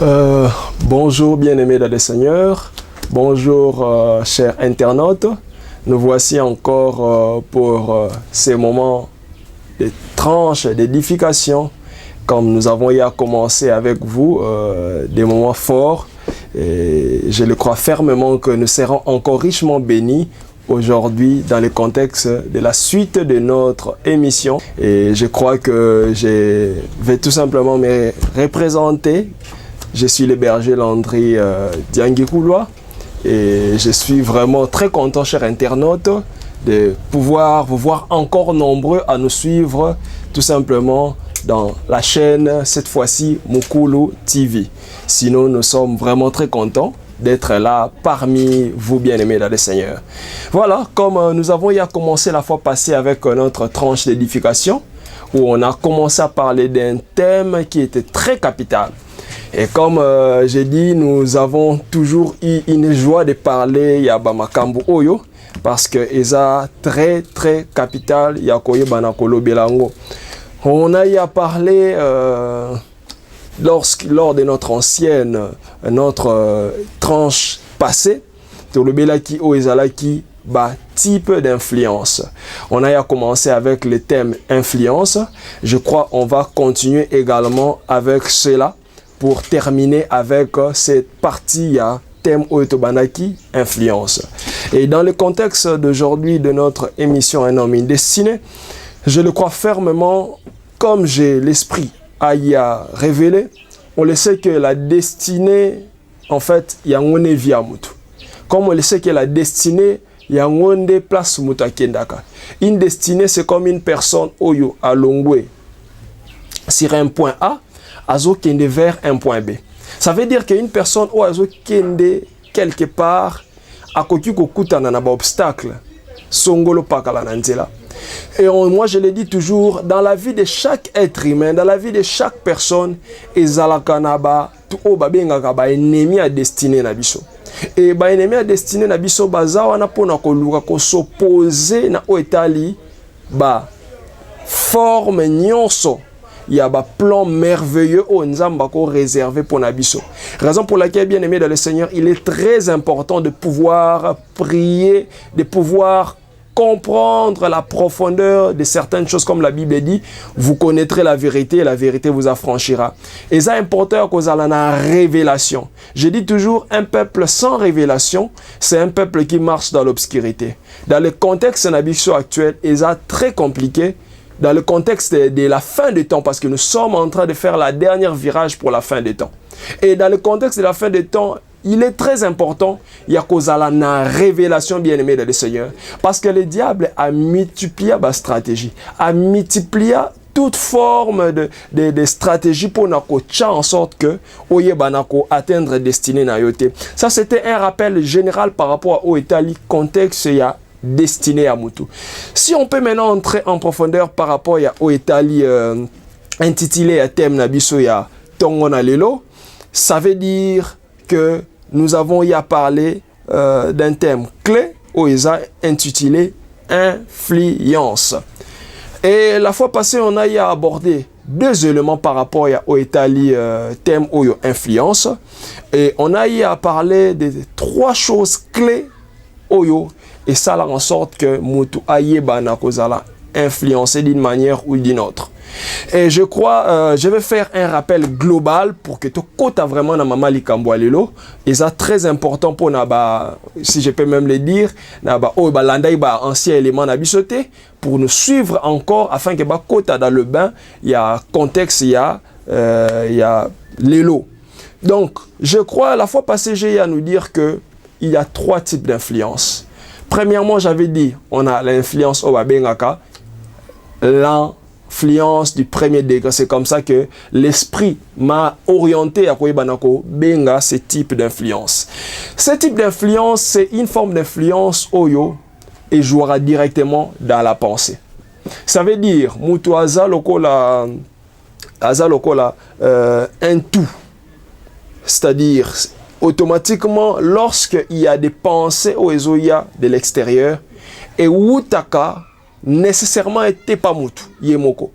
Bonjour bien-aimés dans le Seigneur, bonjour chers internautes, nous voici encore pour ces moments de tranches, d'édification, comme nous avons eu à commencer avec vous, des moments forts, et je le crois fermement que nous serons encore richement bénis aujourd'hui dans le contexte de la suite de notre émission. Et je crois que je vais tout simplement me représenter. Je suis le berger Landry Diangikouloa et je suis vraiment très content, chers internautes, de pouvoir vous voir encore nombreux à nous suivre tout simplement dans la chaîne, cette fois-ci, Mukulu TV. Sinon, nous sommes vraiment très contents d'être là parmi vous bien-aimés dans le Seigneur. Voilà, comme nous avons eu à commencer la fois passée avec notre tranche d'édification, où on a commencé à parler d'un thème qui était très capital. Et comme j'ai dit, nous avons toujours eu une joie de parler Yaba Makambu Oyo, parce que Eza très capital Yakoye Banakolo Belango. On a eu à parler lors de notre tranche passée, Tolobelaki Oezalaki ba type d'influence. On a eu à commencer avec le thème influence. Je crois qu'on va continuer également avec cela pour terminer avec cette partie thème Oetobanaki influence. Et dans le contexte d'aujourd'hui de notre émission Un homme destiné, je le crois fermement, comme j'ai l'esprit à y révéler, on le sait que la destinée, en fait, il y a une vie à Moutou. Comme on le sait que la destinée, il y a une place Moutou à Kendaka. Une destinée, c'est comme une personne Oyo à Longwe sur un point A, azo kende vers un point B. Ça veut dire qu'une personne ou azo kende quelque part a koki kokutana na ba obstacle songolo pakala nanzela. Et moi je le dis toujours, dans la vie de chaque être humain, dans la vie de chaque personne, ezalaka na ba tu o ba bengaka ba ennemi à destinée na biso. Et ba ennemi à destinée na biso bazawa na pona ko luka ko s'opposer na o etali ba forme nyonso. Il y a un plan merveilleux au Nzambako réservé pour Nabiso. Raison pour laquelle, bien aimé dans le Seigneur, il est très important de pouvoir prier, de pouvoir comprendre la profondeur de certaines choses, comme la Bible dit, vous connaîtrez la vérité et la vérité vous affranchira. Et c'est important que vous ayez la révélation. Je dis toujours, un peuple sans révélation, c'est un peuple qui marche dans l'obscurité. Dans le contexte Nabiso actuel, c'est très compliqué. Dans le contexte de la fin des temps, parce que nous sommes en train de faire la dernière virage pour la fin des temps. Et dans le contexte de la fin des temps, il est très important, il y a une révélation bien-aimée de le Seigneur, parce que le diable a multiplié la stratégie, a multiplié toute forme de stratégie pour nous faire en sorte que nous atteindre destinée na yote. Ça, c'était un rappel général par rapport au Italie, contexte, il y a destiné à Moutou. Si on peut maintenant entrer en profondeur par rapport au Italie intitulé à thème Nabiso ya Tongona Lelo, ça veut dire que nous avons y à parler d'un thème clé au Isa intitulé influence. Et la fois passée, on a y à aborder deux éléments par rapport au Italie thème Oyo influence. Et on a y à parler de trois choses clés Oyo. Et ça là en sorte que Moutou Ayeba na kozala influencé d'une manière ou d'une autre. Et je crois, je vais faire un rappel global pour que tu côtes vraiment dans Mama Likambo Alelo. Et ça très important pour naba, si je peux même le dire, naba oh balanda iba ancien élément nabisoté pour nous suivre encore afin que ba côte dans le bain, il y a contexte, il y a l'élo. Donc, je crois la fois passée j'ai à nous dire que il y a trois types d'influence. Premièrement, j'avais dit, on a l'influence au Babengaka, l'influence du premier degré. C'est comme ça que l'esprit m'a orienté à Koyebanako Benga, ce type d'influence. Ce type d'influence, c'est une forme d'influence Oyo et jouera directement dans la pensée. Ça veut dire, Moutou Aza Lokola, un tout. C'est-à-dire, automatiquement, lorsqu'il y a des pensées au Ezoya de l'extérieur, et Wutaka nécessairement était pas Moutou, Yemoko.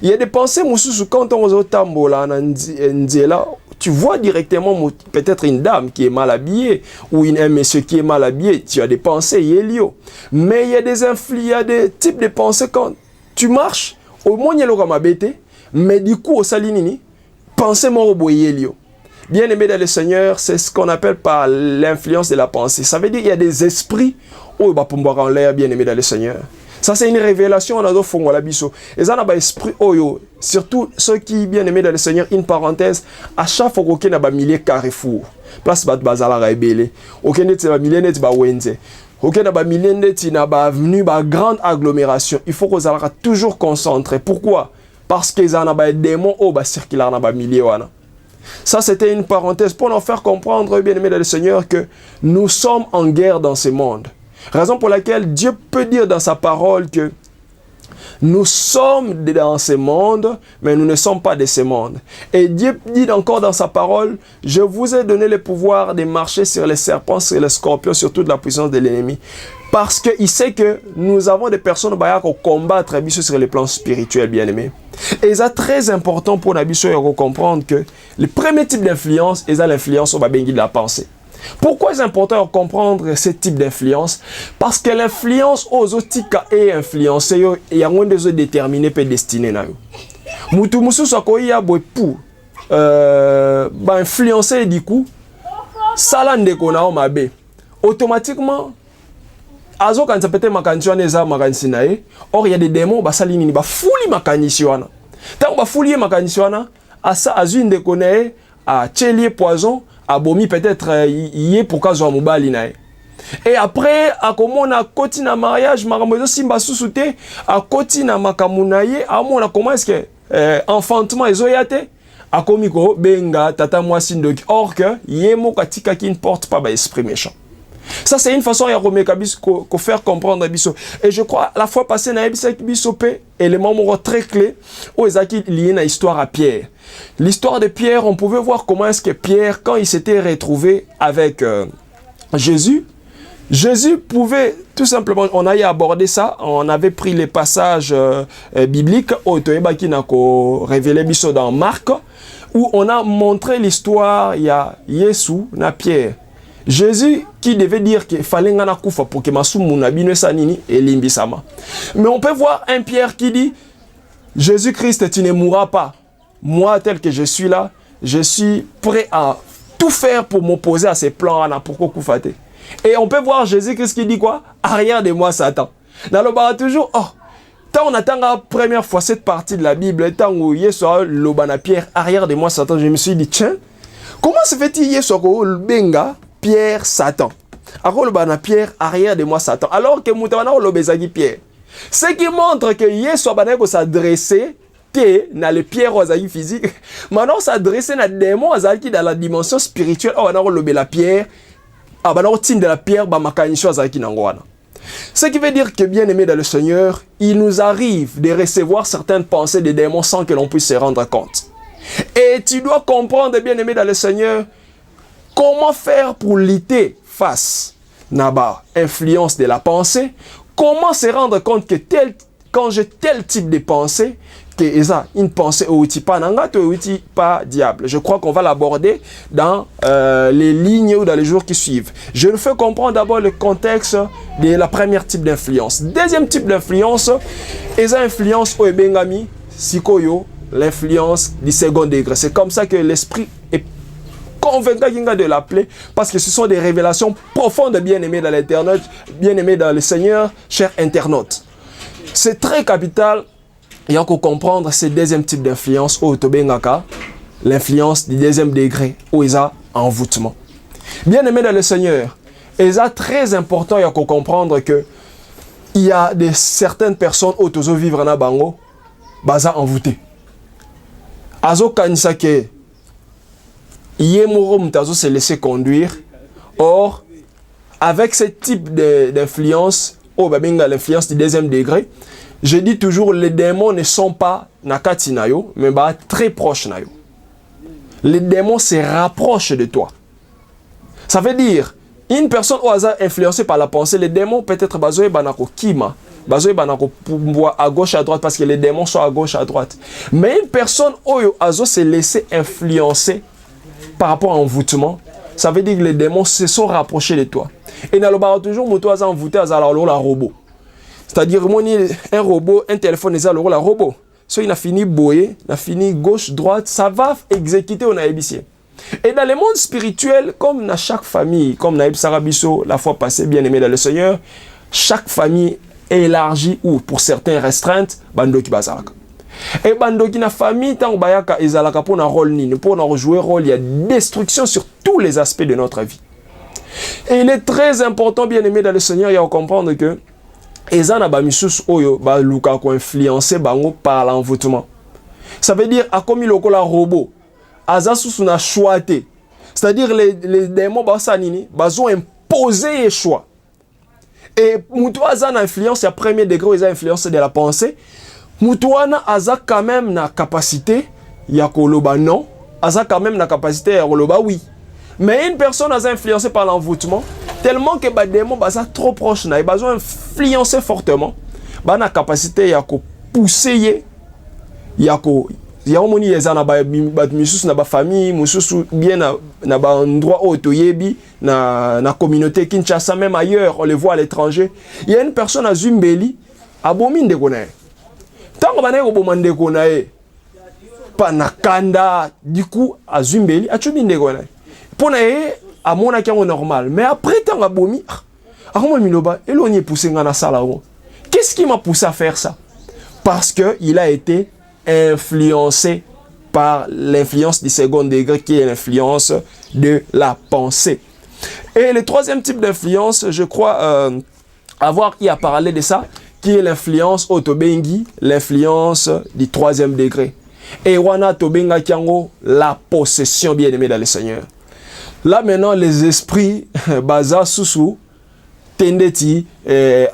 Il y a des pensées, quand on est tambola, tu vois directement peut-être une dame qui est mal habillée ou un monsieur qui est mal habillé. Tu as des pensées, mais il y a des types de pensées quand tu marches, au moins il y a le bête, mais du coup, au salinini, pensée morobo yelio. Bien aimé dans le Seigneur, c'est ce qu'on appelle par l'influence de la pensée. Ça veut dire qu'il y a des esprits où va pouvoir en l'air, bien aimé dans le Seigneur. Ça, c'est une révélation, on a d'autres fonds à la biso. Et ça, on a esprit oyo. Surtout ceux qui, bien aimés dans le Seigneur, une parenthèse, à chaque fois qu'on a un millier carrefour, place bat bazala rebelle, aucun n'est pas millier n'est pas wenze. Aucun n'a pas millier n'est pas avenue, pas grande agglomération. Il faut qu'on soit toujours concentré. Pourquoi? Parce qu'ils ont des démons au bas circulaire dans millier wana. Ça, c'était une parenthèse pour nous faire comprendre, bien aimé dans le Seigneur, que nous sommes en guerre dans ce monde. Raison pour laquelle Dieu peut dire dans sa parole que nous sommes dans ce monde, mais nous ne sommes pas de ce monde. Et Dieu dit encore dans sa parole, je vous ai donné le pouvoir de marcher sur les serpents, sur les scorpions, sur toute la puissance de l'ennemi. Parce qu'il sait que nous avons des personnes qui combattent sur le plan spirituel, bien aimé. Et c'est très important pour nous de comprendre que le premier type d'influence est l'influence au de la pensée. Pourquoi c'est important de comprendre ce type d'influence? Parce que l'influence aux autres est influencée, il y a moins de choses déterminées et destinées. Moutou moussou sokoyi ya pour influencer du coup, ça de kona mabe. Automatiquement, azo quand ça peut être makanisiwana eza makanisinae, or il y a des démons basali nini ba fuli makaniswana. Tant ba fuli makaniswana, asa azune de konae a tchelie poison, a bomi peut-être yé pour kazo mobali nae. Et après a comment na koti na mariage maramozo simba susute a koti na makamunaye a mona comment est-ce que enfantement ezoyate a komiko benga tata mwasi ndoki or que yemo katika qui ne porte pas ba esprit méchant. Ça, c'est une façon de faire comprendre Bisso. Et je crois, la fois passée, dans Bisso, élément très clé, où il est lié à l'histoire à Pierre. L'histoire de Pierre, on pouvait voir comment est-ce que Pierre, quand il s'était retrouvé avec Jésus, Jésus pouvait tout simplement, on a abordé ça, on avait pris les passages bibliques, qui n'a révélé Bisso dans Marc, où on a montré l'histoire, il y a Jésus, na Pierre. Jésus qui devait dire qu'il fallait ngana kufa pour que masumu na bino sanini et limbisama. Mais on peut voir un Pierre qui dit Jésus-Christ, tu ne mourras pas. Moi tel que je suis là, je suis prêt à tout faire pour m'opposer à ces plans là pour kufate. Et on peut voir Jésus-Christ qui dit quoi? Arrière de moi Satan. Dans le bar toujours tant on attend la première fois cette partie de la Bible, tant où Yeso lobana Pierre arrière de moi Satan, je me suis dit tiens, comment se fait-il Yeso le benga Pierre, Satan. Alors, le Pierre, arrière de moi, Satan. Alors que Moutawana, le bezagi Pierre. Ce qui montre que Yesu a s'adresser dans le Pierre aux physique. Maintenant, s'adresser dans le démon qui dans la dimension spirituelle. Oh, on a le la Pierre. Ah, ben, on tient de la Pierre, bah, makanisho azaki nangwana. Ce qui veut dire que, bien aimé dans le Seigneur, il nous arrive de recevoir certaines pensées des démons sans que l'on puisse se rendre compte. Et tu dois comprendre, bien aimé dans le Seigneur, comment faire pour lutter face à l'influence de la pensée? Comment se rendre compte que quand j'ai tel type de pensée, que ça une pensée ou pas nanga ou pas diable. Je crois qu'on va l'aborder dans les lignes ou dans les jours qui suivent. Je nous fais comprendre d'abord le contexte de la première type d'influence. Deuxième type d'influence, esa influence au bengami sikoyo, l'influence du second degré. C'est comme ça que l'esprit est convaincant de l'appeler, parce que ce sont des révélations profondes, bien-aimés dans l'internet, bien-aimés dans le Seigneur, chers internautes. C'est très capital, il y a qu'à comprendre ce deuxième type d'influence, au Tobengaka, l'influence du deuxième degré, où il y a envoûtement. Bien-aimés dans le Seigneur, il est très important, il y a qu'à comprendre que il y a certaines personnes qui vivent en Abango, baza envoûté. Azo kanisake Yemoro Mutazo se laisser conduire. Or, avec ce type d'influence, l'influence du deuxième degré, je dis toujours, les démons ne sont pas nakati nayo, mais très proches nayo. Les démons se rapprochent de toi. Ça veut dire, une personne au hasard influencée par la pensée, les démons peut-être bazoé banako kima, bazo banako à gauche à droite parce que les démons sont à gauche à droite. Mais une personne oyo azo se laisser influencer par rapport à envoûtement, ça veut dire que les démons se sont rapprochés de toi. Et dans le bar toujours moto aza envoûté aza la robot. C'est-à-dire un robot, un téléphone est la robot. So il a fini boyer, il a fini gauche droite, ça va exécuter on a ébissé. Et dans le monde spirituel, comme dans chaque famille, comme Naïb Sarabiso la fois passée, bien aimé dans le Seigneur, chaque famille est élargie ou pour certains restreinte, bandoki bazalaka. Et bandoki na famille tant bayaka ezalaka pour un rôle nini, pour jouer rôle, il y a destruction sur tous les aspects de notre vie. Et il est très important, bien aimé dans le Seigneur, il y a à comprendre que ezana ba misusu oyo ba luka ko influencer bango par l'envoûtement. Ça veut dire a comme lokola robot azasu na choité. C'est-à-dire les démons ba sanini bazo imposer les choix. Et mutuaza na influence à premier degré, ils ont influence de la pensée. Mutuana aza quand même na capacité ya koloba non, aza quand même na capacité ya koloba oui. Mais une personne a influencé par l'envoûtement tellement que les démons sont trop proches, ils ont influencé fortement. Ils ont la capacité de pousser, de famille, bien na endroit où na communauté Kinshasa, même ailleurs, on les voit à l'étranger. Il y a une personne à Zumbeli, à Bomine de Konae. Tant qu'on a Bomine de Konae, pas na Kanda, du coup, à Zumbeli, à Tchubine de Konae. Pour à mon accord normal. Mais après, tant à Bomi, qu'est-ce qui m'a poussé à faire ça? Parce qu'il a été influencé par l'influence du second degré qui est l'influence de la pensée. Et le troisième type d'influence, je crois avoir y a parlé de ça, qui est l'influence autobengi, l'influence du troisième degré. Et wana tobenga kiango, la possession bien aimée dans le Seigneur. Là maintenant, les esprits, baza sousou, tendeti,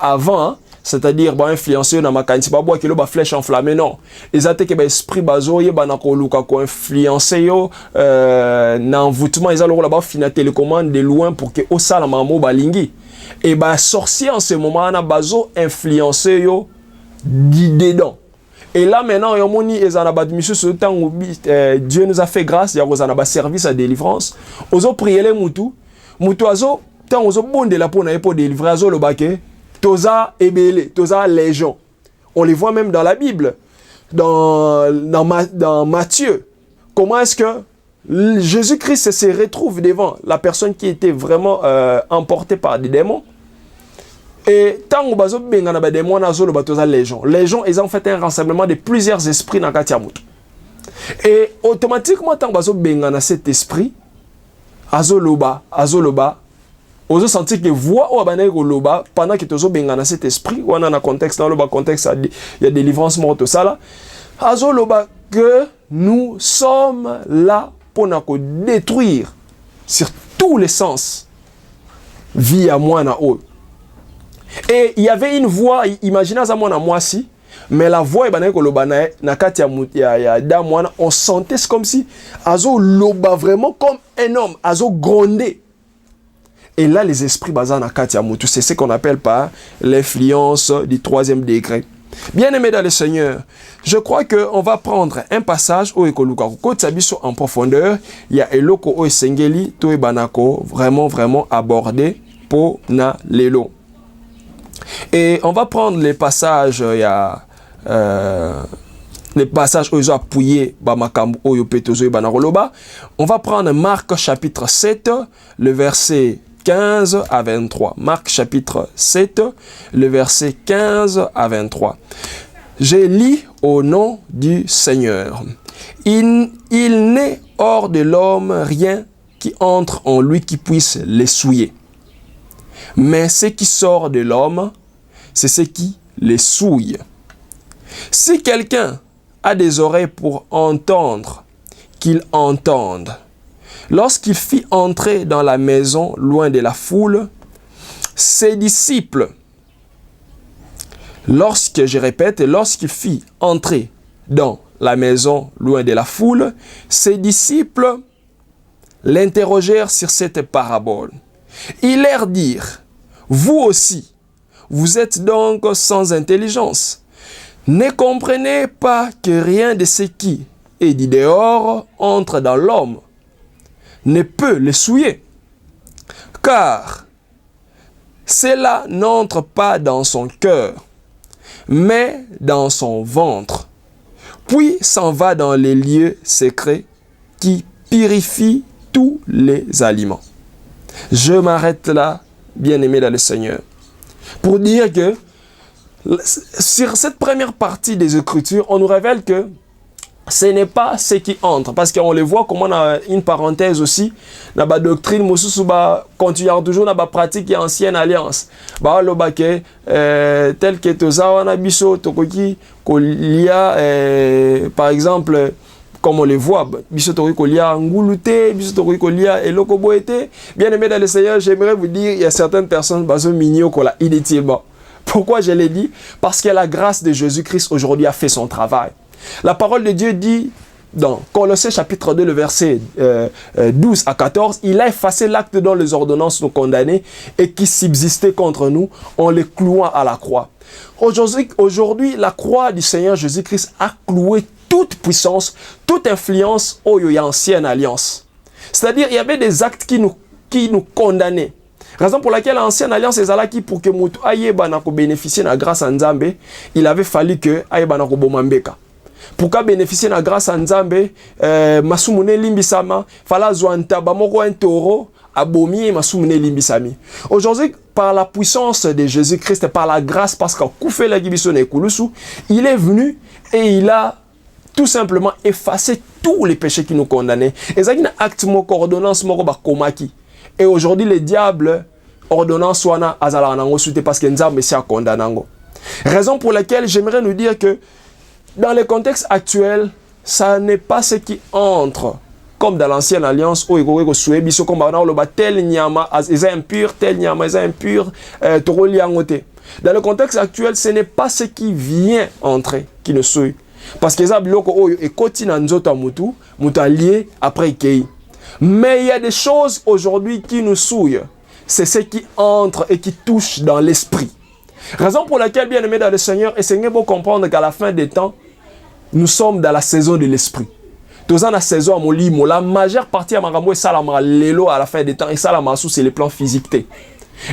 avant, c'est-à-dire, influencer dans ma canne, c'est pas bois qui ba flèche enflammée, non. Ils ont que l'esprit bazo, y ba na ko luka ko influencer yo, n'envoûtement, ils ont là-bas fina télécommande de loin pour que au sala mamo balingi. Et bah sorcier en ce moment, na bazo influencer yo, dedans. Et là maintenant, Dieu nous a fait grâce, il y a service à délivrance. Ozo prier les moutou, moutou azo, tant ozo bon de la peau pour délivrer azo le baquet, toza ebele, toza légion. On les voit même dans la Bible, dans Matthieu. Comment est-ce que Jésus-Christ se retrouve devant la personne qui était vraiment emportée par des démons? Et tant que bazo benga na ba démon azo le batoza légion. Légion ils ont fait un rassemblement de plusieurs esprits dans Katiamut. Et automatiquement tant que bazo benga na cet esprit azo loba, ozo sentir que voix ou bana ko loba pendant que tozo benga na cet esprit ou na contexte dans le bas contexte il y a délivrance morte ça là. Azo loba que nous sommes là pour na ko détruire sur tous les sens vie à moi na haut. Et il y avait une voix, imaginez ça moi si, mais la voix on sentait comme si azo loba vraiment comme un homme, azo grondé. Et là les esprits bazana katiamutu, c'est ce qu'on appelle par l'influence du troisième degré. Bien aimé dans le Seigneur, je crois que on va prendre un passage au ekoluka ko tsabiso en profondeur, il y a eloko o sengeli to banako vraiment abordé pour na lelo. Et on va prendre les passages, il y a les passages où ils ont appuyé on va prendre Marc chapitre 7, le verset 15 à 23. Marc chapitre 7, le verset 15 à 23. Je lis au nom du Seigneur. Il n'est hors de l'homme rien qui entre en lui qui puisse l'essuyer. Mais ce qui sort de l'homme, c'est ce qui les souille. Si quelqu'un a des oreilles pour entendre, qu'il entende. Lorsqu'il fit entrer dans la maison, loin de la foule, ses disciples, lorsqu'il fit entrer dans la maison, loin de la foule, ses disciples l'interrogèrent sur cette parabole. Ils leur dirent, vous aussi, vous êtes donc sans intelligence. Ne comprenez pas que rien de ce qui est dit dehors entre dans l'homme, ne peut le souiller, car cela n'entre pas dans son cœur, mais dans son ventre, puis s'en va dans les lieux secrets qui purifient tous les aliments. Je m'arrête là, bien-aimé dans le Seigneur, pour dire que sur cette première partie des Écritures, on nous révèle que ce n'est pas ce qui entre, parce qu'on le voit comme on a une parenthèse aussi, dans la doctrine, continue toujours dans la pratique et ancienne alliance. Tel que Tozawa Nabiso, Tokoki, Kolia, par exemple, comme on le voit, Biso Tokoki Kolia Ngulute, Biso Tokoki Kolia Elokoboete. Bien aimé dans le Seigneur, j'aimerais vous dire, il y a certaines personnes, Bazo Migno, Kola, inutilement. Pourquoi je l'ai dit? Parce que la grâce de Jésus-Christ aujourd'hui a fait son travail. La parole de Dieu dit dans Colossiens chapitre 2, le verset 12 à 14, il a effacé l'acte dont les ordonnances nous condamnaient et qui subsistait contre nous en les clouant à la croix. Aujourd'hui, la croix du Seigneur Jésus-Christ a cloué toute puissance, toute influence aux ancienne alliance. C'est-à-dire, il y avait des actes qui nous condamnaient. Raison pour laquelle l'ancienne alliance est là qui pour que Moutou Ayeba n'a bénéficié de la grâce à Nzambe, il avait fallu que Ayeba n'a bomambeka. Pour qu'à bénéficier de la grâce à Nzambe, Masumune Limbisama, fala Zouanta, Bamoko un taureau, Abomi et Masumune Limbisami. Aujourd'hui, par la puissance de Jésus-Christ et par la grâce, parce qu'à Koufé la Gibison et Koulousou, il est venu et il a tout simplement effacé tous les péchés qui nous condamnaient. Et ça, il y a un acte moko, ordonnance moko, bakomaki. Et aujourd'hui, le diable, ordonnance wana azala nango soute parce que Nzambe s'est condamné. Raison pour laquelle j'aimerais nous dire que dans le contexte actuel, ça n'est pas ce qui entre comme dans l'ancienne alliance où il y a comme tel nyama est impur, tel nyama est impur, dans le contexte actuel, ce n'est pas ce qui vient entrer qui ne souille. Parce que ça biloko est continent nzoto mutu, lié après kei. Mais il y a des choses aujourd'hui qui nous souillent. C'est ce qui entre et qui touche dans l'esprit. Raison pour laquelle, bien aimé dans le Seigneur, essayez de comprendre qu'à la fin des temps, nous sommes dans la saison de l'esprit. Dans la saison à mon la majeure partie à Marambo et Salama Lelo à la fin des temps, et Salama sous c'est le plan physique.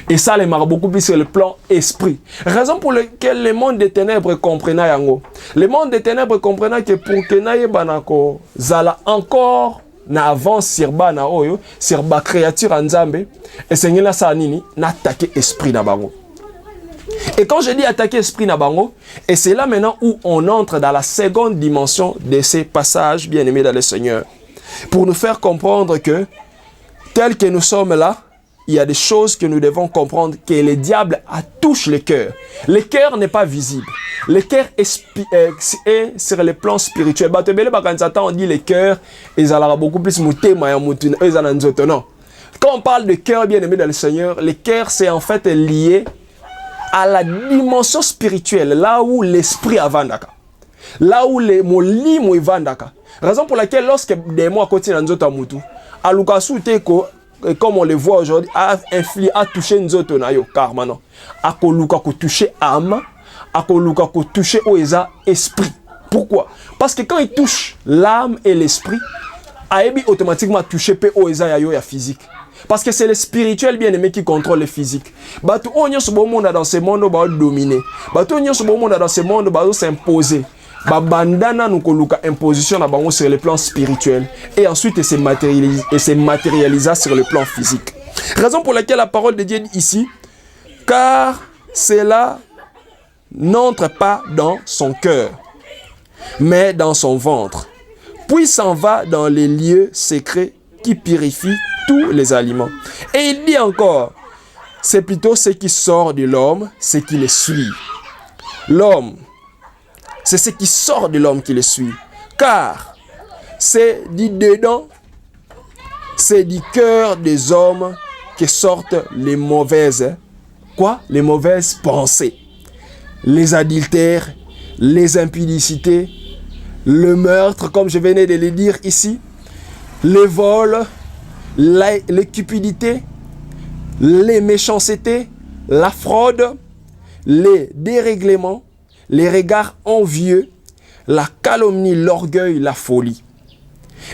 Et ça, les marre beaucoup plus sur le plan esprit. Raison pour laquelle le monde des ténèbres comprennent yango. Le monde des ténèbres comprennent que pour que naye banako zala encore na avance sur bana oyo, sur ba créature Nzambe, et Seigneur sa nini n'attaquer esprit na bango. Et quand je dis attaquer esprit na bango, et c'est là maintenant où on entre dans la seconde dimension de ces passages bien-aimés dans le Seigneur, pour nous faire comprendre que tel que nous sommes là, il y a des choses que nous devons comprendre, que le diable touche le cœur. Le cœur n'est pas visible. Le cœur est sur le plan spirituel. On dit le cœur, ils ont beaucoup plus mouté, non. Quand on parle de cœur bien-aimé dans le Seigneur, le cœur c'est en fait lié à la dimension spirituelle, là où l'esprit avandaka. Là où le molimo evandaka. Raison pour laquelle lorsque des mois continuent à nous mutu, à Lukasu teko, comme on le voit aujourd'hui, a touché Nzoto na yo karma non. A koluka ko toucher âme, a koluka ko toucher oeza esprit. Pourquoi? Parce que quand il touche l'âme et l'esprit, aebi automatiquement toucher pe oeza ya yo ya physique. Parce que c'est le spirituel bien-aimé qui contrôle le physique. Bato onyo so monde dans ce monde ba dominer. Bato onyo so monde dans ce monde ba s'imposer. Bandana nous koluka imposition na bango sur le plan spirituel et ensuite il se matérialisa sur le plan physique. Raison pour laquelle la parole de Dieu dit ici, car cela n'entre pas dans son cœur, mais dans son ventre, puis s'en va dans les lieux secrets qui purifient tous les aliments. Et il dit encore, c'est plutôt ce qui sort de l'homme, ce qui le suit. L'homme, c'est ce qui sort de l'homme qui le suit. Car c'est du dedans, c'est du cœur des hommes que sortent les mauvaises, les mauvaises pensées. Les adultères, les impudicités, le meurtre, comme je venais de le dire ici, les vols, les cupidités, les méchancetés, la fraude, les dérèglements, les regards envieux, la calomnie, l'orgueil, la folie.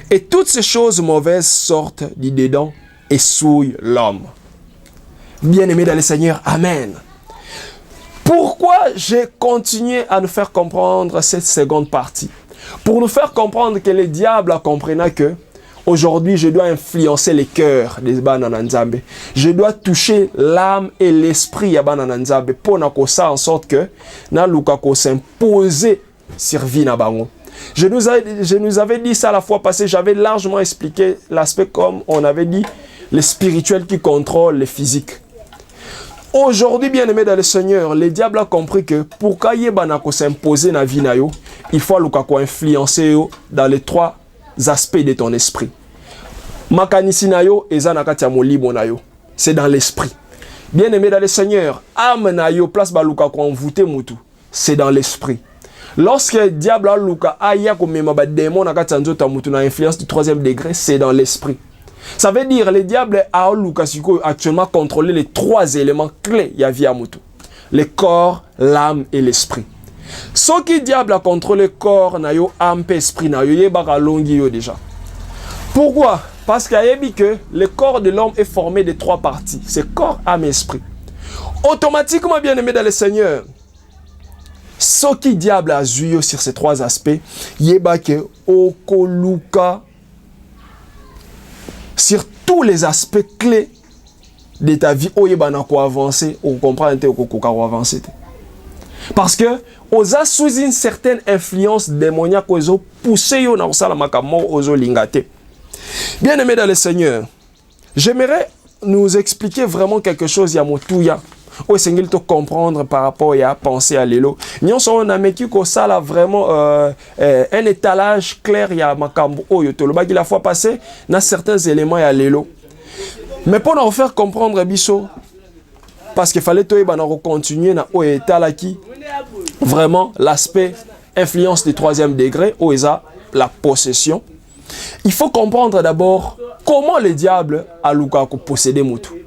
Et toutes ces choses mauvaises sortent du dedans et souillent l'homme. Bien-aimés dans le Seigneur, Amen. Pourquoi j'ai continué à nous faire comprendre cette seconde partie? Pour nous faire comprendre que le diable a compris que aujourd'hui, je dois influencer les cœurs des Banananzambe. Je dois toucher l'âme et l'esprit à Banananzambe pour faire en sorte que Nalukako s'imposer sur vie na bango. Je nous avais dit ça la fois passée, j'avais largement expliqué l'aspect comme on avait dit, le spirituel qui contrôle le physique. Aujourd'hui, bien-aimé dans le Seigneur, le diable a compris que pour qu'il s'imposer dans la vie, il faut influencer dans les trois aspects de ton esprit. C'est dans l'esprit. Bien-aimé dans le Seigneur, âme nayo place baluka ko envoûté mutu, c'est dans l'esprit. Lorsque le diable a luka aya ko mema ba démon nakati nzota mutu na influence du troisième degré, c'est dans l'esprit. Ça veut dire le diable a actuellement contrôlé les trois éléments clés yavia mutu. Le corps, l'âme et l'esprit. Ce qui diable a contrôlé le corps nayo âme et esprit nayo yebaka longi yo déjà. Pourquoi? Parce qu'il y a dit que le corps de l'homme est formé de trois parties. C'est corps, âme et esprit. Automatiquement, bien aimé dans le Seigneur, ce qui diable a joué sur ces trois aspects, yebake okoluka sur tous les aspects clés de ta vie, oyebana ko avancer, ou comprendre ko avancer. Parce que oza sous une certaine influence démoniaque ozo pousser yo na osala makamo ozo lingate. Bien aimé dans le Seigneur, j'aimerais nous expliquer vraiment quelque chose yamotouya. Au Seigneur te comprendre par rapport à penser à l'élo. Nous on a mécu que ça là vraiment un étalage clair ya makambo oyo to le bagi la fois passée na certains éléments ya l'élo. Mais pour nous faire comprendre biso parce qu'il fallait toi continuer na o étalaki vraiment l'aspect influence du troisième degré ou la possession. Il faut comprendre d'abord comment le diable a luka posséder mutu.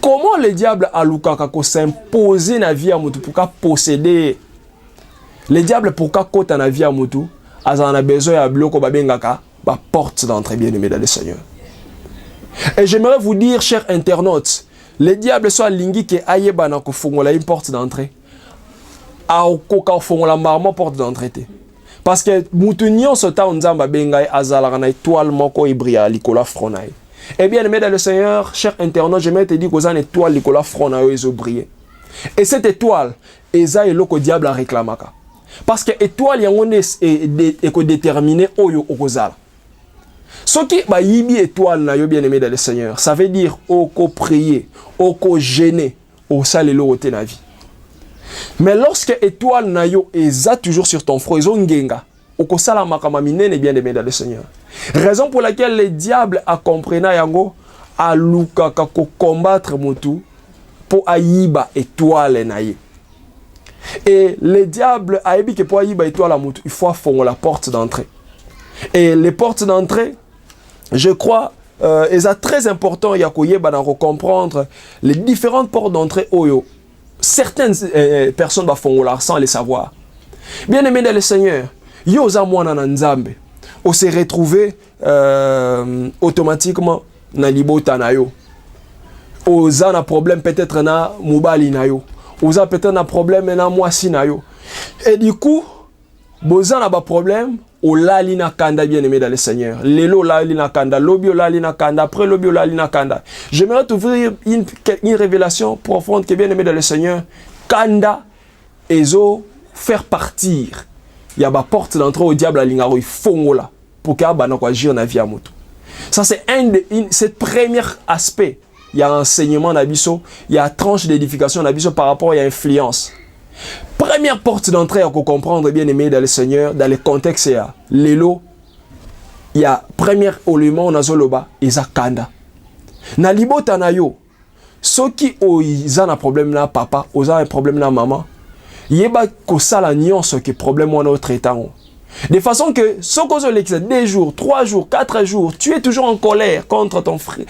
Comment le diable a luka s'imposer na vie à mutu pour posséder. Le diable pour kota na vie à mutu, a besoin à bloko babengaka ba porte d'entrée bien-aimé dans le Seigneur. Et j'aimerais vous dire chers internautes, le diable soit lingi ke ayeba na ko fongola une porte d'entrée. A okoka fongola marmo porte d'entrée. Parce que Moutounion se ta nzamba bengai azalana étoile moko ibria likola fronaï. Eh bien, aimé dans le Seigneur, cher internaute, je vais te dire qu'aux étoile likola fronaï ils ont brillé. Et cette étoile, eza eloko diable a réclamaka. Parce que étoile yango est déterminé oyo okozala. Ce qui ba yibi étoile na yo bien aimé dans le Seigneur, ça veut dire oko prier, oko gêner, au salelo ote na vie. Mais lorsque étoile nayo eza toujours sur ton front, ils ngenga. Oko sala makama minene bien aimé dans le Seigneur. Raison pour laquelle le diable a compris na yango a luka kako combattre mutu pour ayiba étoile naye. Et le diable a dit que pour ayiba étoile à mutu, il faut faire la porte d'entrée. Et les portes d'entrée, je crois, est très important ya koyeba na comprendre les différentes portes d'entrée oyo. Certaines personnes font sans le savoir. Bien aimé dans le Seigneur, yoza mwana na nzambe. On s'est retrouvé automatiquement na libota na yo. Oza na problème peut-être na mubali na yo. Oza peut-être na problème na mwasi na yo. Et du coup, boza na ba problème o lali na kanda bien aimé dans le Seigneur. Lelo lali na kanda, lobio lali na kanda, après lobio lali na kanda. J'aimerais t'ouvrir une révélation profonde que bien aimé dans le Seigneur. Kanda ezo faire partir. Il y a ba porte d'entrée au diable à lingaro, il faut là pour qu'il y ait agir dans la vie à moto. Ça c'est ce premier aspect. Il y a enseignement d'abisso, il y a tranche d'édification d'abisso par rapport à influence. Première porte d'entrée à comprendre bien aimé dans le Seigneur, dans le contexte, il y a l'élo, il y a premier élément nazoloba, il y a kanda. Na libota na yo, ceux qui ont un problème na papa, ont un problème na maman, yeba ko sala nyonso que problème wana au traitant. De façon que ce que 2 jours, 3 jours, 4 jours, tu es toujours en colère contre ton frère,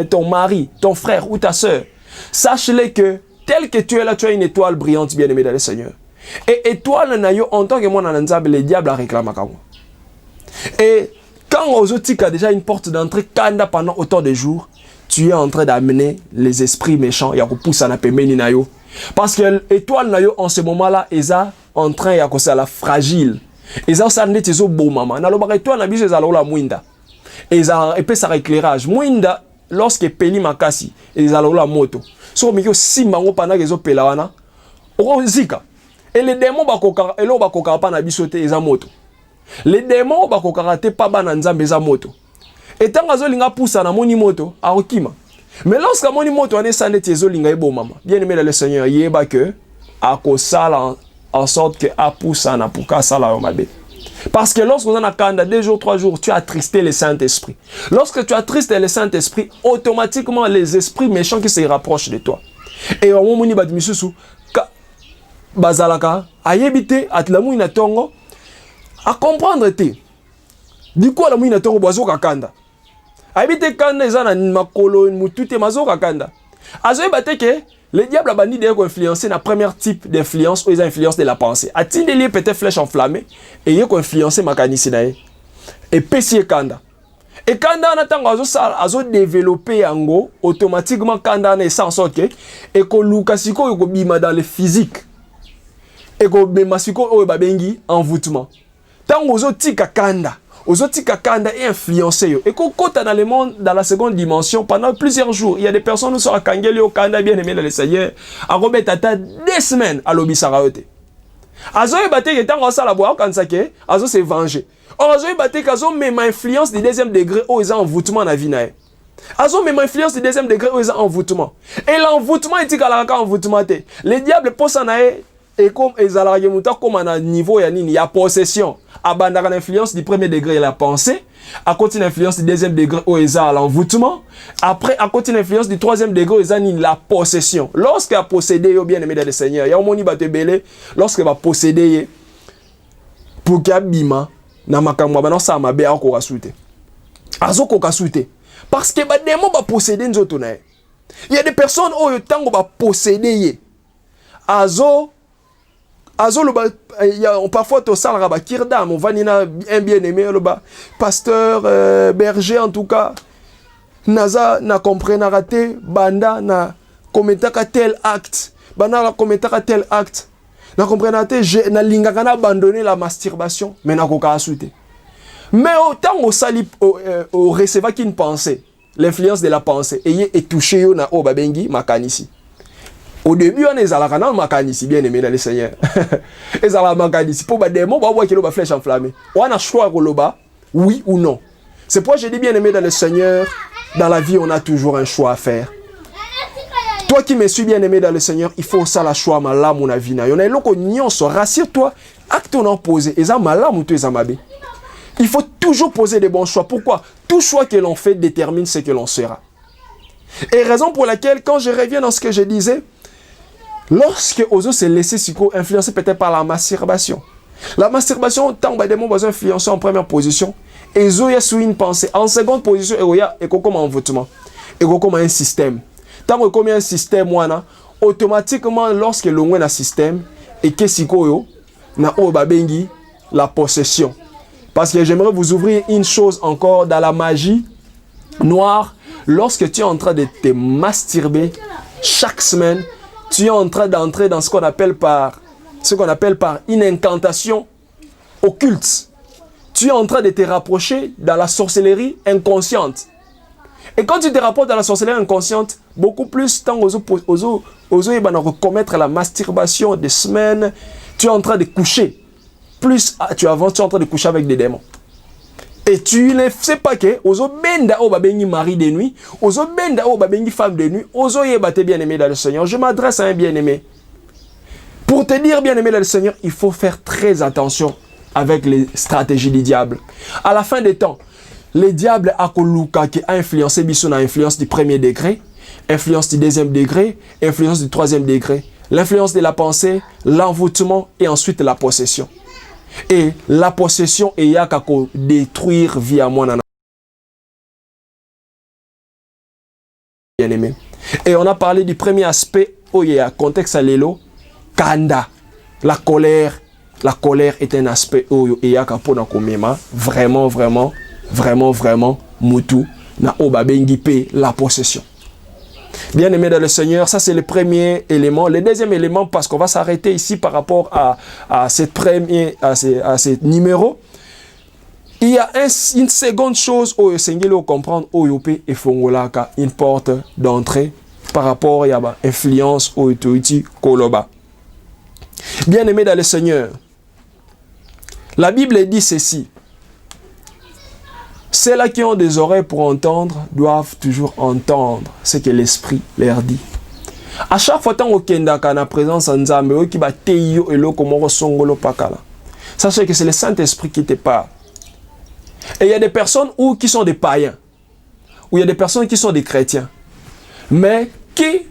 ton mari, ton frère ou ta soeur. Sache-le que tel que tu es là, tu as une étoile brillante, bien-aimé dans le Seigneur. Et étoile, en tant que moi, le diable a réclamé. Et quand Ozotik a déjà une porte d'entrée, Kanda pendant autant de jours, tu es en train d'amener les esprits méchants. Parce que l'étoile, en ce moment-là, ils sont en train de la fragile. Ils sont en train de se beau maman. Dans le étoile, ils sont la mouinda. Et puis ça éclairage. Mouinda, lorsque Peli Makasi, ils sont la moto. So, mais si mango pendant qu'ils ont pelawana, zika. Et les démons, ils ont pas na bisote, ils ont moto. Les démons, ils ont pas bananzambe, ils ont moto. Et tant que linga poussa na moni moto, a okima. Mais lorsque moni moto ane sande tezo linga ebo mama. Bien aimé le Seigneur, yeba que a ko sala en sorte que a poussa na puka sala yo mabe. Parce que lorsque on a kanda 2 jours, 3 jours, tu as attristé le Saint-Esprit. Lorsque tu attristes le Saint-Esprit, automatiquement les esprits méchants qui se rapprochent de toi. Et au moment où badimisusu bazalaka ayebite atlamu ina tongo a comprendre te. Du coup la mu ina tongo bozo kakanda. Habite kanda eza na makolo mutute mazoka kanda. Azoye bateke le diable a banni d'ailleurs influencer na premier type d'influence ou les influences de la pensée. A-t-il des liens peut-être flèche enflammée et il a influencé makanisi nae. Et pesier kanda. Et kanda on attend azo développer ango automatiquement kanda na en sorte que et ko lukasiko ko bima dans le physique. Et ko bemasiko o babengi envoûtement. Tant ozo tika kanda Ozotika kanda est influencé. Et qu'on compte dans le monde, dans la seconde dimension, pendant plusieurs jours, il y a des personnes qui sont à Kangeli au Kanda, bien aimé dans le Seigneur, à remettre à ta 2 semaines à l'Obisaraote. Azo e batte que tant ça la boire quand ça que azo se venger. Or azo e batte qu'azo même influence du 2e degré où ils ont envoûtement na vie nae. Azo même influence du 2e degré où ils ont envoûtement. Et l'envoûtement est égal à envoûtement. Les diables posent nae et comme ils ont comme à niveau ya nini ya possession. Abandonner l'influence du 1er degré la pensée, à côté l'influence du 2e degré où ils ont l'envoûtement, après à côté l'influence du 3e degré où ils ont la possession. Lorsqu'il a possédé, bien aimé dans le Seigneur, il y a un moni batte belé, lorsqu'il va posséder, pour qu'il y ait bima, na makamwa ba non ça ma be ako kasute. Azo ko kasute. Parce que ba démon va posséder nzoto na. Il y a des personnes où le temps va posséder. Azo il y a parfois to salra ba kirdam on va nina un bien-aimé le bas pasteur berger en tout cas naza na comprendre raté banda na commettre tel acte banda la commettre tel acte na comprendre raté na linga kana abandonner la masturbation mais na koka asute mais autant au sali au recevoir qu'une pensée l'influence de la pensée et touché yo na o babengi makanisi. Au début, on est à la canal makanisi, bien aimé dans le Seigneur. Et à la makanisi, pour les démons, on voit qu'il y a une flèche enflammée. On a choix de l'oba, oui ou non. C'est pourquoi je dis bien aimé dans le Seigneur, dans la vie, on a toujours un choix à faire. Toi qui me suis bien aimé dans le Seigneur, il faut ça la choix, ma lame ou la vie. Il y en a l'autre qui rassure-toi, acte on en posé, et ça, ma lame ou tu es amabé. Il faut toujours poser des bons choix. Pourquoi? Tout choix que l'on fait détermine ce que l'on sera. Et raison pour laquelle, quand je reviens dans ce que je disais, lorsque Ozo s'est laissé influencer peut-être par la masturbation. La masturbation, tant que des mots influencés en première position, et Ozo y a sous une pensée. En seconde position, il y a comme un envoûtement. Et comme un système. Tant que comme un système, automatiquement, lorsque l'on a un système, et que si on a la possession. Parce que j'aimerais vous ouvrir une chose encore dans la magie noire. Lorsque tu es en train de te masturber chaque semaine, tu es en train d'entrer dans ce qu'on appelle par une incantation occulte. Tu es en train de te rapprocher dans la sorcellerie inconsciente. Et quand tu te rapproches dans la sorcellerie inconsciente, beaucoup plus tant aux commettre la masturbation des semaines, tu es en train de coucher. Plus tu avances, tu es en train de coucher avec des démons. Et tu ne sais pas que ozo benda o babengi mari de nuit, ozo benda o babengi femme de nuit, ozo yebate bien-aimé dans le Seigneur. Je m'adresse à un bien-aimé. Pour te dire bien-aimé dans le Seigneur, il faut faire très attention avec les stratégies du diable. À la fin des temps, le diable a influencé Bisson à influence du 1er degré, influence du 2e degré, influence du 3e degré, l'influence de la pensée, l'envoûtement et ensuite la possession. Et la possession est ya kako détruire via moi bien aimé. Et on a parlé du premier aspect oye a contexte à lelo kanda. La colère est un aspect oyo et ya kapona komema vraiment mutu na obabengi pe la possession. Bien aimé dans le Seigneur, ça c'est le premier élément. Le deuxième élément, parce qu'on va s'arrêter ici par rapport à ce numéro, il y a une seconde chose où Seigneur comprendre OYOP et Fongolaka, une porte d'entrée par rapport à l'influence au Tuiti Koloba. Bien aimé dans le Seigneur, la Bible dit ceci. Ceux-là qui ont des oreilles pour entendre doivent toujours entendre ce que l'Esprit leur dit. À chaque fois que tu es en présence de Nzambe, sachez que c'est le Saint-Esprit qui te parle. Et il y a des personnes qui sont des païens, ou il y a des personnes qui sont des chrétiens, mais qui,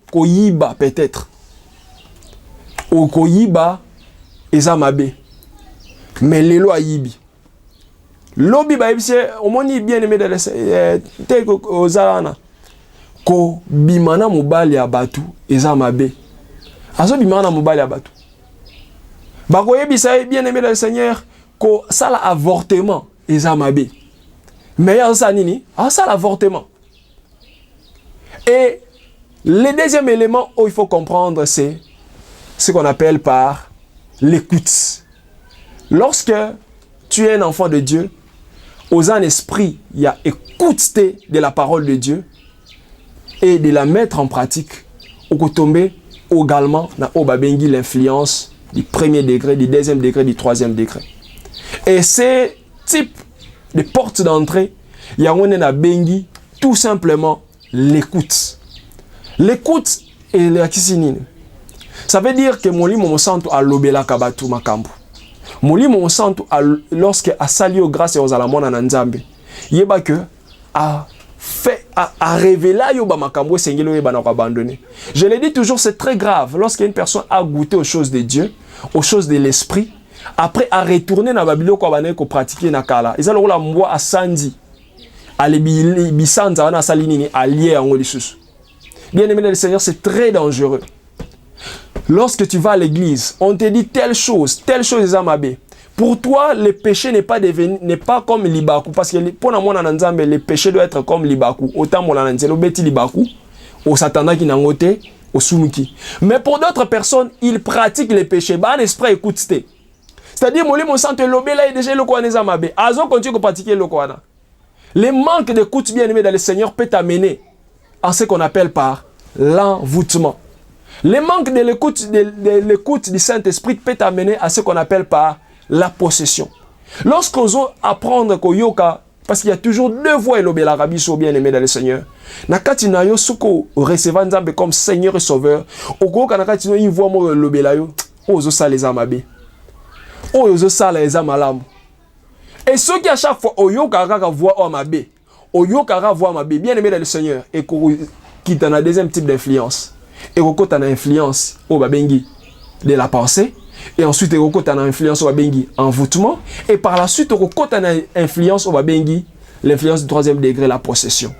koyiba peut-être, ou koyiba ezamabe, mais lelo ayibi. Lobi baibise omoni bien aimé dans te ozalana ko bimana mobali ya batu ezamabe. Azo bimana mobali ya batu. Bako yebisa bien aimé dans le Seigneur ko sala avortement ezamabe. Mais ya ça nini? Ah ça l'avortement. Et le deuxième élément où il faut comprendre c'est ce qu'on appelle par l'écoute. Lorsque tu es un enfant de Dieu, aux un esprit, il y a écouter de la parole de Dieu et de la mettre en pratique. Au tomber également dans Obabengi l'influence du premier degré, du deuxième degré, du troisième degré. Et ces types de portes d'entrée, il y a un bengi tout simplement l'écoute. L'écoute et la kisinine. Ça veut dire que mon lit mon santo a lobela kabatu makambu. Molimo santo lorsque a sali au grâce et aux alamona na Nzambe. Yeba que a fait a révélé yoba makambo sengelo yeba na abandonner. Je le dis toujours, c'est très grave lorsqu'une personne a goûté aux choses de Dieu, aux choses de l'esprit, après a retourné na babilo ko bané ko pratiquer na kala. Ils allons la mwa a sandi. Ale bisanza na salinini allié en lisusu. Bien aimé le Seigneur, c'est très dangereux. Lorsque tu vas à l'église, on te dit telle chose est amabé. Pour toi, le péché n'est pas comme libaku. Parce que pour moi, le péché doit être comme libaku. Autant mon ananzelo beti libaku, au satana qui n'angote, au sumuki. Mais pour d'autres personnes, ils pratiquent les péchés. Bah, un esprit écoute. C'est-à-dire, mon santé lobela est déjà le quoi n'est amabé. Azo continue de pratiquer le quoi. Le manque d'écoute bien aimé dans le Seigneur peut t'amener à ce qu'on appelle par l'envoûtement. Le manque de l'écoute du Saint-Esprit peut t'amener à ce qu'on appelle par la possession. Lorsqu'on veut apprendre qu'au yoka, parce qu'il y a toujours deux voies et l'obéla rabiso bien aimé dans le Seigneur. Nakati na yo suko recevant Nzambe comme Seigneur et Sauveur. Oko kanakati no une voix mo l'obéla yo. Ozo sa les amabe. Ozo sa les amalamu. Et ceux qui à chaque fois au yoka kaka voix o amabe. Au yoka kaka voix amabe bien aimé dans le Seigneur et qui t'en a deuxième type d'influence. Et Roko t'en a influence au babengi de la pensée. Et ensuite Roko t'en a influence au babengi envoûtement. Et par la suite Roko t'en a influence au babengi l'influence du troisième degré, la possession.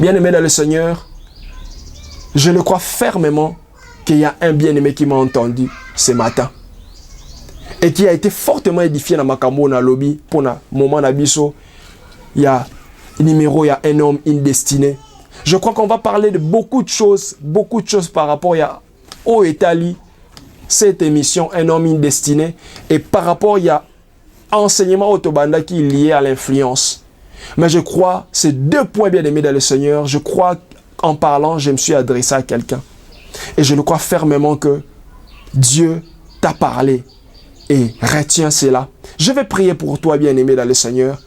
Bien-aimé dans le Seigneur, je le crois fermement qu'il y a un bien-aimé qui m'a entendu ce matin. Et qui a été fortement édifié dans ma Makambo na lobby pour un moment d'abisso. Il y a un numéro, il y a un homme, une destinée. Je crois qu'on va parler de beaucoup de choses par rapport à au Italie, cette émission, un homme, une destinée, et par rapport à enseignement autobanda qui est lié à l'influence. Mais je crois, ces deux points bien aimés dans le Seigneur, je crois qu'en parlant, je me suis adressé à quelqu'un. Et je le crois fermement que Dieu t'a parlé et retiens cela. Je vais prier pour toi, bien aimé dans le Seigneur.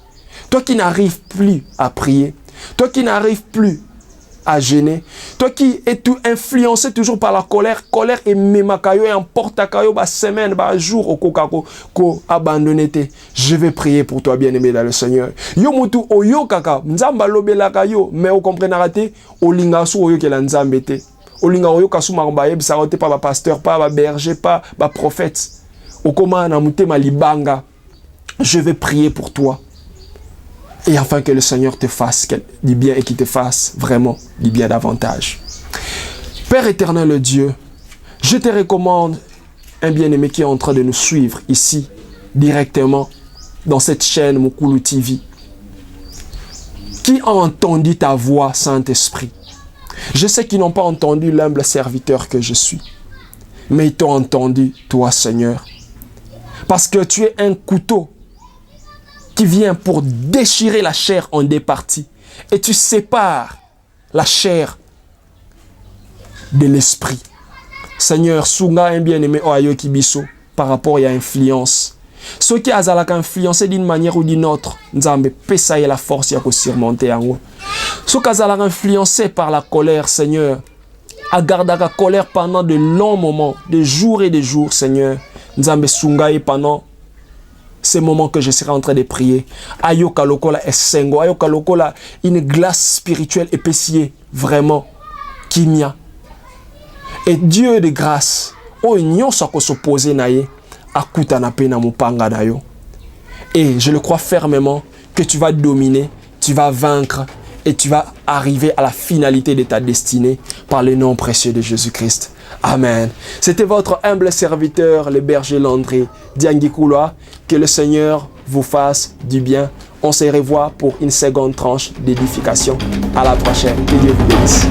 Toi qui n'arrives plus à prier, toi qui n'arrives plus à gêner, toi qui es tout influencé toujours par la colère et memakayo et emportakayo ba semaine, ba jour au kokako ko abandonné te. Je vais prier pour toi bien-aimé dans le Seigneur. Yo mutu oyo kaka nzamba lobelaka yo mais o comprendra te o linga su oyo ke la nzambe te. O linga oyo kasu marba yebisa te pas ba pasteur, pas ba berger, pas ba prophète. O koma na mutema libanga. Je vais prier pour toi. Et afin que le Seigneur te fasse du bien et qu'il te fasse vraiment du bien davantage. Père éternel Dieu, je te recommande un bien-aimé qui est en train de nous suivre ici, directement, dans cette chaîne Mukulu TV, qui a entendu ta voix, Saint-Esprit. Je sais qu'ils n'ont pas entendu l'humble serviteur que je suis, mais ils t'ont entendu, toi, Seigneur. Parce que tu es un couteau qui vient pour déchirer la chair en deux parties. Et tu sépares la chair de l'esprit. Seigneur, Sunga un bien-aimé Oayo Kibiso par rapport à l'influence. Ceux qui ont influencé d'une manière ou d'une autre, nous avons la force de surmonter. Ceux qui ont influencé par la colère, Seigneur, à garder la colère pendant de longs moments, de jours et de jours, Seigneur. Nous avons Sunga pendant ces moments que je serai en train de prier. Ayoka lokola esengo, ayoka lokola une glace spirituelle épaissée, vraiment, kimia. Et Dieu de grâce, oh nyon sako s'opposer naye, akuta na pena mupanga dayo. Et je le crois fermement que tu vas dominer, tu vas vaincre et tu vas arriver à la finalité de ta destinée par le nom précieux de Jésus-Christ. Amen. C'était votre humble serviteur, le berger Landry Diangikouloa. Que le Seigneur vous fasse du bien. On se revoit pour une seconde tranche d'édification. À la prochaine. Que Dieu vous bénisse.